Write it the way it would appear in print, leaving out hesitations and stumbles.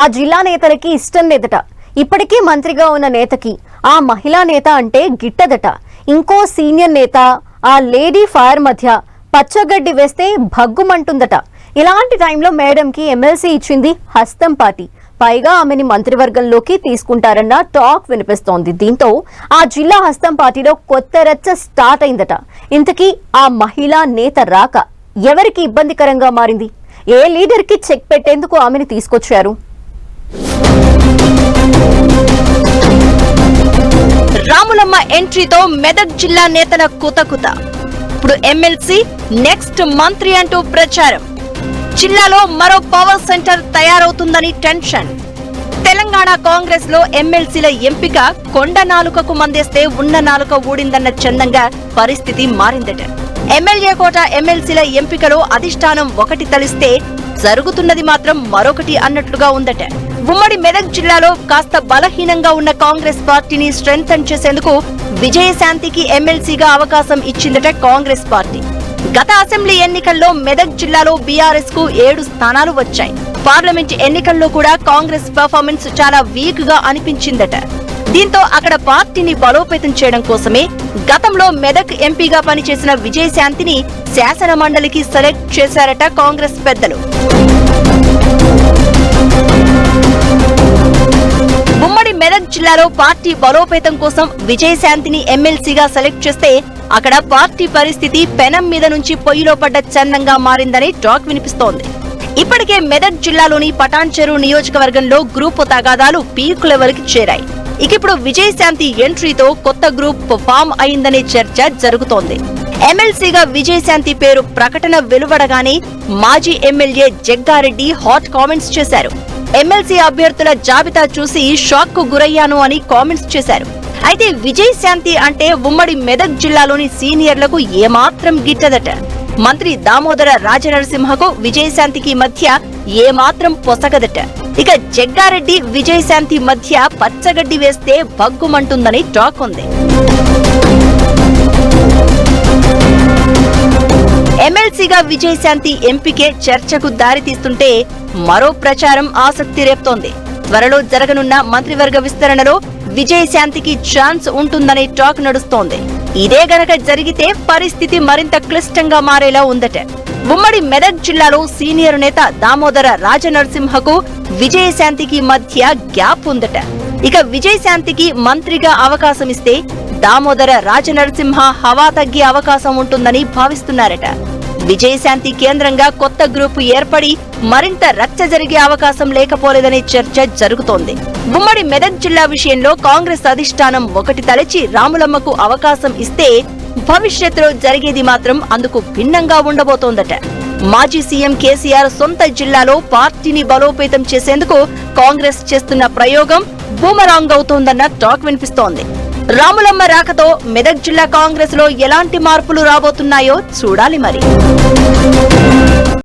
ఆ జిల్లా నేతలకి ఇష్టం లేదట. ఇప్పటికీ మంత్రిగా ఉన్న నేతకి ఆ మహిళా నేత అంటే గిట్టదట. ఇంకో సీనియర్ నేత ఆ లేడీ ఫైర్ మధ్య పచ్చగడ్డి వేస్తే భగ్గుమంటుందట. ఇలాంటి టైంలో మేడంకి ఎమ్మెల్సీ ఇచ్చింది హస్తం పార్టీ. పైగా ఆమెని మంత్రివర్గంలోకి తీసుకుంటారన్న టాక్ వినిపిస్తోంది. దీంతో ఆ జిల్లా హస్తం పార్టీలో కొత్త రచ్చ స్టార్ట్ అయిందట. ఇంతకీ ఆ మహిళా నేత రాక ఎవరికి ఇబ్బందికరంగా మారింది? ఏ లీడర్ కి చెక్ పెట్టేందుకు ఆమెని తీసుకొచ్చారు? రాములమ్మ ఎంట్రీతో మెదక్ జిల్లా నేతల కుతకుత. ఇప్పుడు ఎమ్మెల్సీ నెక్స్ట్ మంత్రి అంటూ ప్రచారం. జిల్లాలో మరో పవర్ సెంటర్ తయారవుతుందని టెన్షన్. తెలంగాణ కాంగ్రెస్ లో ఎమ్మెల్సీల ఎంపిక కొండ నాలుకకు మందేస్తే ఉన్న నాలుక ఊడిందన్న చందంగా పరిస్థితి మారిందట. ఎమ్మెల్యే కోట ఎమ్మెల్సీల ఎంపికలో అధిష్టానం ఒకటి తలిస్తే జరుగుతున్నది మాత్రం మరొకటి అన్నట్లుగా ఉందట. ఉమ్మడి మెదక్ జిల్లాలో కాస్త బలహీనంగా ఉన్న కాంగ్రెస్ పార్టీని స్ట్రెంథన్ చేసేందుకు విజయశాంతికి ఎమ్మెల్సీగా అవకాశం ఇచ్చిందట కాంగ్రెస్ పార్టీ. గత అసెంబ్లీ ఎన్నికల్లో మెదక్ జిల్లాలో బీఆర్ఎస్ కు 7 స్థానాలు వచ్చాయి. పార్లమెంట్ ఎన్నికల్లో కూడా కాంగ్రెస్ పెర్ఫార్మెన్స్ చాలా వీక్ గా అనిపించిందట. దీంతో అక్కడ పార్టీని బలోపేతం చేయడం కోసమే గతంలో మెదక్ ఎంపీగా పనిచేసిన విజయశాంతిని శాసన మండలికి సెలెక్ట్ చేశారట కాంగ్రెస్ పెద్దలు. ఉమ్మడి మెదక్ జిల్లాలో పార్టీ బలోపేతం కోసం విజయశాంతిని ఎమ్మెల్సీగా సెలెక్ట్ చేస్తే అక్కడ పార్టీ పరిస్థితి పెనం మీద నుంచి పొయ్యిలో పడ్డ చందంగా మారిందని టాక్ వినిపిస్తోంది. ఇప్పటికే మెదక్ జిల్లాలోని పటాన్చెరు నియోజకవర్గంలో గ్రూప్ తగాదాలు పీక్ లెవెల్ కి చేరాయి. ఇప్పుడు విజయశాంతి ఎంట్రీతో కొత్త గ్రూప్ ఫామ్ అయిందనే చర్చ జరుగుతోంది. ఎమ్మెల్సీగా విజయశాంతి పేరు ప్రకటన వెలువడగానే మాజీ ఎమ్మెల్యే జగ్గారెడ్డి హాట్ కామెంట్స్ చేశారు. ఎమ్మెల్సీ అభ్యర్థుల జాబితా చూసి షాక్ కు గురయ్యాను అని కామెంట్స్ చేశారు. అయితే విజయశాంతి అంటే ఉమ్మడి మెదక్ జిల్లాలోని సీనియర్లకు ఏమాత్రం గిట్టదట. మంత్రి దామోదర రాజనరసింహకు విజయశాంతికి మధ్య ఏమాత్రం పొసగదట. ఇక జగ్గారెడ్డి విజయశాంతి మధ్య పచ్చగడ్డి వేస్తే భగ్గుమంటుందని టాక్ ఉంది. ఎమ్మెల్సీగా విజయశాంతి ఎంపికే చర్చకు దారితీస్తుంటే మరో ప్రచారం ఆసక్తి రేపుతోంది. త్వరలో జరగనున్న మంత్రివర్గ విస్తరణలో విజయశాంతికి ఛాన్స్ ఉంటుందనే టాక్ నడుస్తోంది. ఇదే గనక జరిగితే పరిస్థితి మరింత క్లిష్టంగా మారేలా ఉందట. ఉమ్మడి మెదక్ జిల్లాలో సీనియర్ నేత దామోదర రాజనరసింహకు విజయశాంతికి మధ్య గ్యాప్ ఉందట. ఇక విజయశాంతికి మంత్రిగా అవకాశం ఇస్తే దామోదర రాజనరసింహ హవా తగ్గే అవకాశం ఉంటుందని భావిస్తున్నారట. విజయశాంతి కేంద్రంగా కొత్త గ్రూపు ఏర్పడి మరింత రచ్చ జరిగే అవకాశం లేకపోలేదనే చర్చ జరుగుతోంది. ఉమ్మడి మెదక్ జిల్లా విషయంలో కాంగ్రెస్ అధిష్టానం ఒకటి తలచి రాములమ్మకు అవకాశం ఇస్తే భవిష్యత్తులో జరిగేది మాత్రం అందుకు భిన్నంగా ఉండబోతోందట. మాజీ సీఎం కేసీఆర్ సొంత జిల్లాలో పార్టీని బలోపేతం చేసేందుకు కాంగ్రెస్ చేస్తున్న ప్రయోగం బూమరాంగ్ అవుతోందన్న టాక్ వినిపిస్తోంది. రాములమ్మ రాకతో మెదక్ జిల్లా కాంగ్రెస్ లో ఎలాంటి మార్పులు రాబోతున్నాయో చూడాలి మరి.